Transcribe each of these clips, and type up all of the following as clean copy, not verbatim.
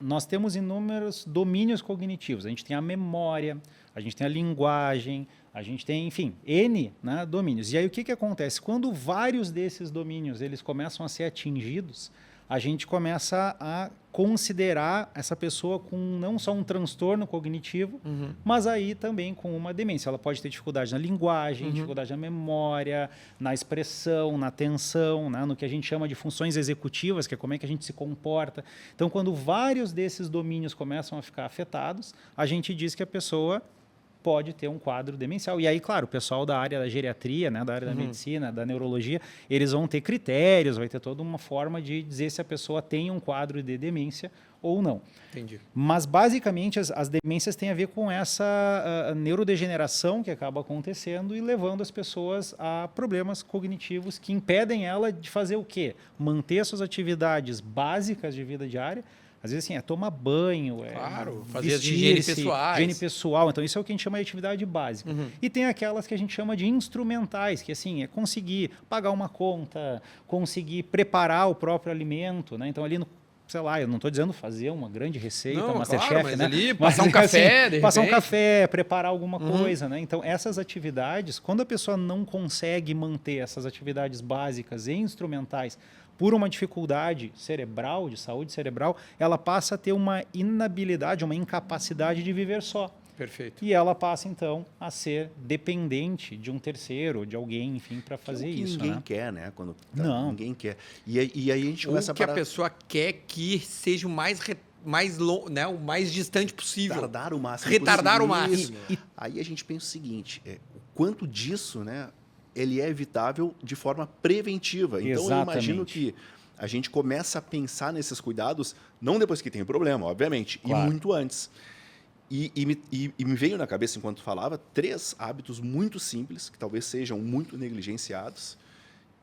nós temos inúmeros domínios cognitivos. A gente tem a memória, a gente tem a linguagem, a gente tem, enfim, N, né, domínios. E aí o que acontece? Quando vários desses domínios eles começam a ser atingidos, a gente começa a considerar essa pessoa com não só um transtorno cognitivo, mas aí também com uma demência. Ela pode ter dificuldade na linguagem, dificuldade na memória, na expressão, na atenção, né? No que a gente chama de funções executivas, que é como é que a gente se comporta. Então, quando vários desses domínios começam a ficar afetados, a gente diz que a pessoa pode ter um quadro demencial. E aí, claro, o pessoal da área da geriatria, né, da área da medicina, da neurologia, eles vão ter critérios, vai ter toda uma forma de dizer se a pessoa tem um quadro de demência ou não. Entendi. Mas, basicamente, as demências têm a ver com essa neurodegeneração que acaba acontecendo e levando as pessoas a problemas cognitivos que impedem ela de fazer o quê? Manter suas atividades básicas de vida diária. Às vezes, assim, é tomar banho, claro, fazer as higiene pessoais. Higiene pessoal. Então, isso é o que a gente chama de atividade básica. E tem aquelas que a gente chama de instrumentais, que, assim, é conseguir pagar uma conta, conseguir preparar o próprio alimento, né? Então, ali no sei lá, eu não estou dizendo fazer uma grande receita, não, Masterchef, claro, mas né? ali passar um café, assim, de passar um repente. café, preparar alguma coisa, né? Então, essas atividades, quando a pessoa não consegue manter essas atividades básicas e instrumentais por uma dificuldade cerebral, de saúde cerebral, ela passa a ter uma inabilidade, uma incapacidade de viver só. Perfeito. E ela passa, então, a ser dependente de um terceiro, de alguém, enfim, para fazer que isso. Ninguém né? quer, né? Quando não. Ninguém quer. E aí a gente começa a pessoa quer que seja o mais né, o mais distante possível. Retardar o máximo. Retardar o máximo. Aí a gente pensa o seguinte, o quanto disso, né, ele é evitável de forma preventiva. Então, Exatamente. eu imagino que a gente começa a pensar nesses cuidados, não depois que tem o problema, obviamente, claro. E muito antes. E me veio na cabeça, enquanto falava, 3 hábitos muito simples, que talvez sejam muito negligenciados,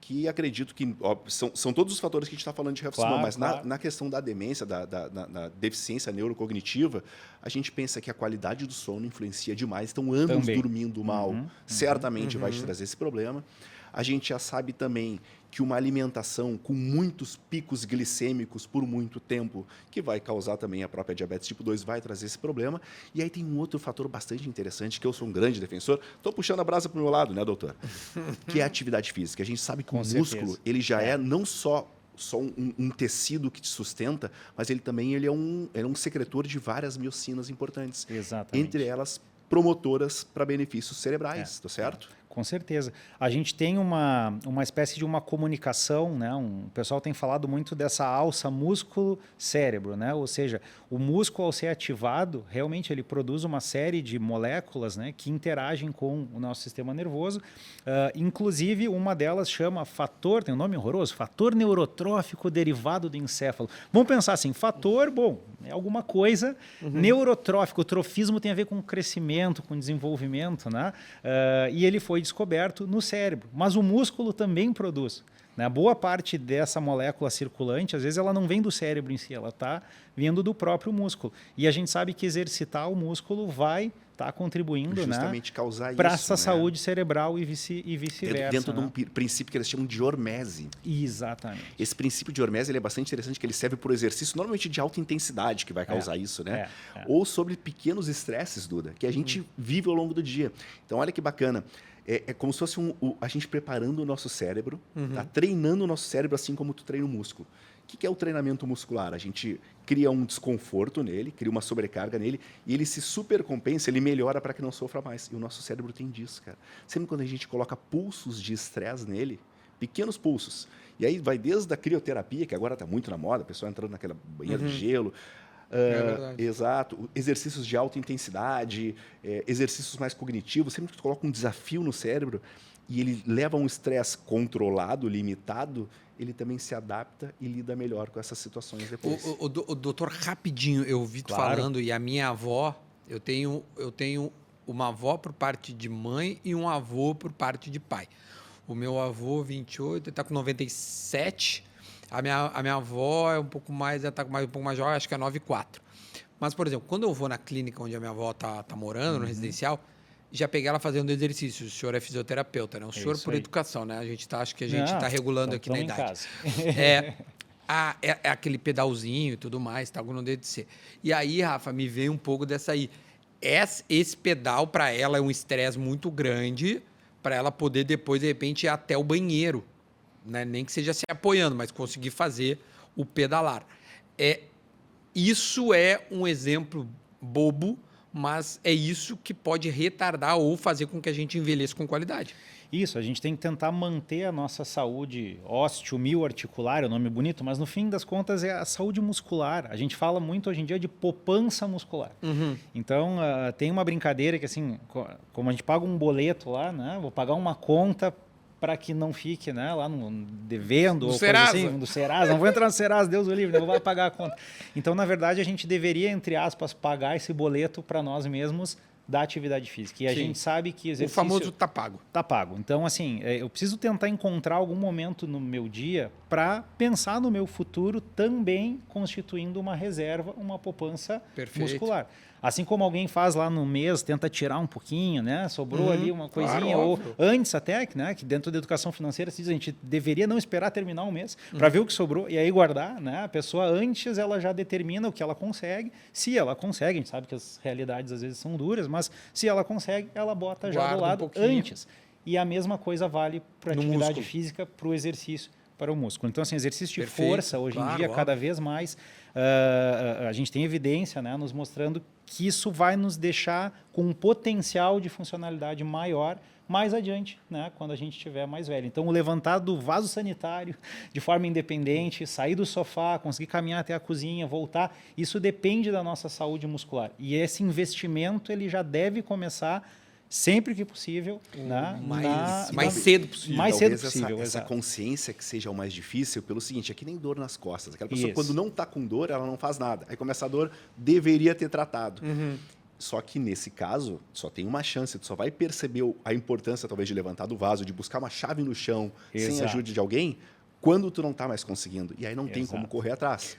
que acredito que são todos os fatores que a gente está falando de reflexão, claro, mas claro. Na questão da demência, da deficiência neurocognitiva, a gente pensa que a qualidade do sono influencia demais. Então, ambos dormindo mal certamente vai te trazer esse problema. A gente já sabe também que uma alimentação com muitos picos glicêmicos por muito tempo, que vai causar também a própria diabetes tipo 2, vai trazer esse problema. E aí tem um outro fator bastante interessante, que eu sou um grande defensor. Estou puxando a brasa para o meu lado, né, doutor? Que é a atividade física. A gente sabe que o músculo, ele já é não só um tecido que te sustenta, mas ele também é um secretor de várias miocinas importantes. Exatamente. Entre elas, promotoras para benefícios cerebrais, tá certo? Com certeza. A gente tem uma espécie de uma comunicação, né? O pessoal tem falado muito dessa alça músculo-cérebro, né? Ou seja, o músculo, ao ser ativado, realmente ele produz uma série de moléculas, né, que interagem com o nosso sistema nervoso. Inclusive, uma delas chama fator, tem um nome horroroso, fator neurotrófico derivado do encéfalo. Vamos pensar assim, fator, bom, é alguma coisa neurotrófico. O trofismo tem a ver com crescimento, com desenvolvimento, né? E ele foi descoberto no cérebro, mas o músculo também produz. Né? Boa parte dessa molécula circulante, às vezes ela não vem do cérebro em si, ela está vindo do próprio músculo. E a gente sabe que exercitar o músculo vai estar contribuindo, justamente causar para isso, essa saúde cerebral e vice-versa. Dentro de um princípio que eles chamam de hormese. Exatamente. Esse princípio de hormese ele é bastante interessante, que ele serve por exercício normalmente de alta intensidade, que vai causar isso, né? Ou sobre pequenos estresses, Duda, que a gente vive ao longo do dia. Então, olha que bacana. É como se fosse a gente preparando o nosso cérebro, tá? Treinando o nosso cérebro assim como tu treina o músculo. O que é o treinamento muscular? A gente cria um desconforto nele, cria uma sobrecarga nele, e ele se supercompensa, ele melhora para que não sofra mais. E o nosso cérebro tem disso, cara. Sempre quando a gente coloca pulsos de estresse nele, pequenos pulsos, e aí vai desde a crioterapia, que agora está muito na moda, a pessoa entrando naquela banheira de gelo, exato, exercícios de alta intensidade, exercícios mais cognitivos, sempre que tu coloca um desafio no cérebro e ele leva a um estresse controlado, limitado, ele também se adapta e lida melhor com essas situações depois. O doutor, rapidinho, eu ouvi tu falando, e a minha avó, eu tenho uma avó por parte de mãe e um avô por parte de pai. O meu avô, 28, ele está com 97. A minha avó é um pouco mais, ela está um pouco mais jovem, acho que é 94. Mas, por exemplo, quando eu vou na clínica onde a minha avó tá morando, no residencial, já peguei ela fazendo exercício. O senhor é fisioterapeuta, né? O senhor por educação, né? Acho que a gente está regulando aqui na idade. é aquele pedalzinho e tudo mais, tá, no dedo de ser. E aí, Rafa, me veio um pouco dessa aí. Esse pedal, para ela, é um estresse muito grande, para ela poder depois, de repente, ir até o banheiro. Né? Nem que seja se apoiando, mas conseguir fazer o pedalar. Isso é um exemplo bobo, mas é isso que pode retardar ou fazer com que a gente envelheça com qualidade. Isso, a gente tem que tentar manter a nossa saúde osteomioarticular, é um nome bonito, mas no fim das contas é a saúde muscular. A gente fala muito hoje em dia de poupança muscular. Então, tem uma brincadeira que assim, como a gente paga um boleto lá, né? Vou pagar uma conta para que não fique, né, lá devendo do ou Serasa. Coisa assim, do Serasa. Não vou entrar no Serasa, Deus o livre, não vou pagar a conta. Então, na verdade, a gente deveria, entre aspas, pagar esse boleto para nós mesmos da atividade física. E a gente sabe que exercício... O famoso tá pago. Tá pago. Então, assim, eu preciso tentar encontrar algum momento no meu dia para pensar no meu futuro também constituindo uma reserva, uma poupança muscular. Assim como alguém faz lá no mês, tenta tirar um pouquinho, né? Sobrou ali uma coisinha, ou antes até, né? Que dentro da educação financeira se diz, a gente deveria não esperar terminar um mês para ver o que sobrou e aí guardar, né? A pessoa antes ela já determina o que ela consegue, se ela consegue, a gente sabe que as realidades às vezes são duras, mas se ela consegue, ela bota já do lado antes. E a mesma coisa vale para a atividade física, para o exercício, para o músculo. Então, assim, exercício de força, hoje em dia, cada vez mais, a gente tem evidência, né, nos mostrando que isso vai nos deixar com um potencial de funcionalidade maior mais adiante, né, quando a gente estiver mais velho. Então, o levantar do vaso sanitário de forma independente, sair do sofá, conseguir caminhar até a cozinha, voltar, isso depende da nossa saúde muscular. E esse investimento ele já deve começar sempre que possível, né? mais cedo possível. Mais cedo possível, essa consciência que seja o mais difícil, pelo seguinte, é que nem dor nas costas. Aquela pessoa, quando não está com dor, ela não faz nada. Aí começa a dor, deveria ter tratado. Só que nesse caso, só tem uma chance, tu só vai perceber a importância talvez de levantar do vaso, de buscar uma chave no chão, sem a ajuda de alguém, quando tu não está mais conseguindo. E aí não tem como correr atrás.